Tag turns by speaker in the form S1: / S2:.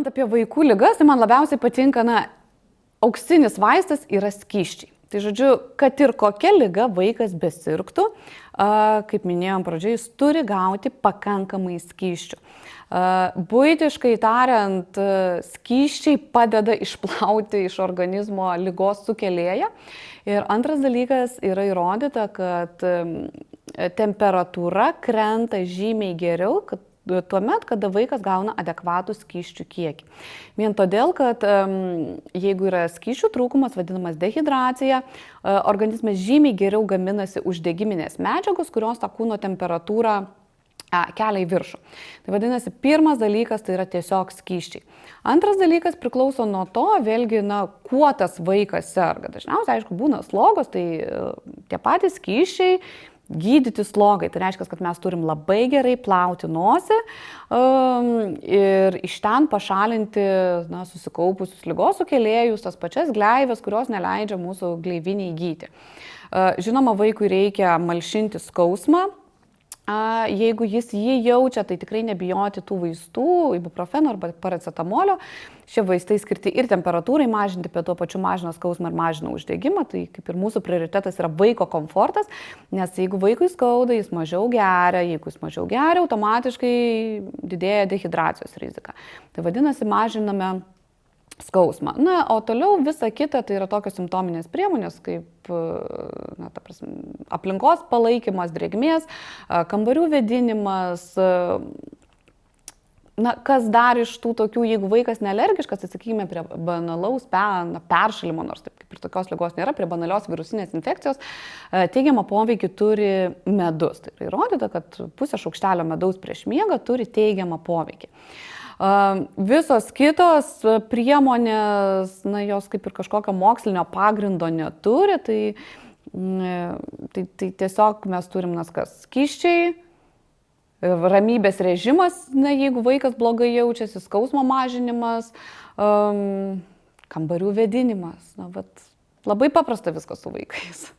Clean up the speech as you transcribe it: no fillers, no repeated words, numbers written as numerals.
S1: kalbant apie vaikų ligas, tai man labiausiai patinka, auksinis vaistas yra skysčiai. Tai žodžiu, kad ir kokia liga vaikas besirgtų, kaip minėjom pradžioje, jis turi gauti pakankamai skysčių. Buitiškai tariant, skysčiai padeda išplauti iš organizmo ligos sukėlėją. Ir antras dalykas yra įrodyta, kad temperatūra krenta žymiai geriau, tuomet, kada vaikas gauna adekvatų skysčių kiekį. Vien todėl, kad jeigu yra skysčių trūkumas, vadinamas dehidracija, organizmas žymiai geriau gaminasi uždegiminės medžiagos, kurios tą kūno temperatūrą kelia į viršų. Tai vadinasi, pirmas dalykas tai yra tiesiog skysčiai. Antras dalykas priklauso nuo to, vėlgi, kuo tas vaikas serga. Dažniausiai, aišku, būna slogos, tai tie patys skysčiai, gydyti slogai. Tai reiškia, kad mes turim labai gerai plauti nosį ir iš ten pašalinti susikaupusius ligos sukėlėjus, tas pačias gleivės, kurios neleidžia mūsų gleiviniai gydyti. Žinoma, vaikui reikia malšinti skausmą. Jeigu jis jį jaučia, tai tikrai nebijoti tų vaistų, ibuprofeno arba paracetamolio. Šie vaistai skirti ir temperatūrai mažinti, bet tuo pačiu mažina skausmą ir mažina uždegimą. Tai kaip ir mūsų prioritetas yra vaiko komfortas, nes jeigu vaikui skauda, jis mažiau geria, jeigu jis mažiau geria, automatiškai didėja dehidracijos rizika. Tai vadinasi, mažiname skausmą. O toliau visa kita tai yra tokios simptominės priemonės, kaip aplinkos palaikymas, drėgmės, kambarių vėdinimas. Kas dar iš tų tokių, jeigu vaikas nealergiškas, tai sakykime prie banalaus peršalimo, nors taip kaip ir tokios ligos nėra, prie banalios virusinės infekcijos, teigiamą poveikį turi medus. Tai yra įrodyta, kad pusė šaukštelio medaus prieš miegą turi teigiamą poveikį. Visos kitos priemonės, jos kaip ir kažkokio mokslinio pagrindo neturi, tai tiesiog mes turim skysčiai, ramybės režimas, jeigu vaikas blogai jaučiasi, skausmo mažinimas, kambarių vėdinimas. Labai paprasta viskas su vaikais.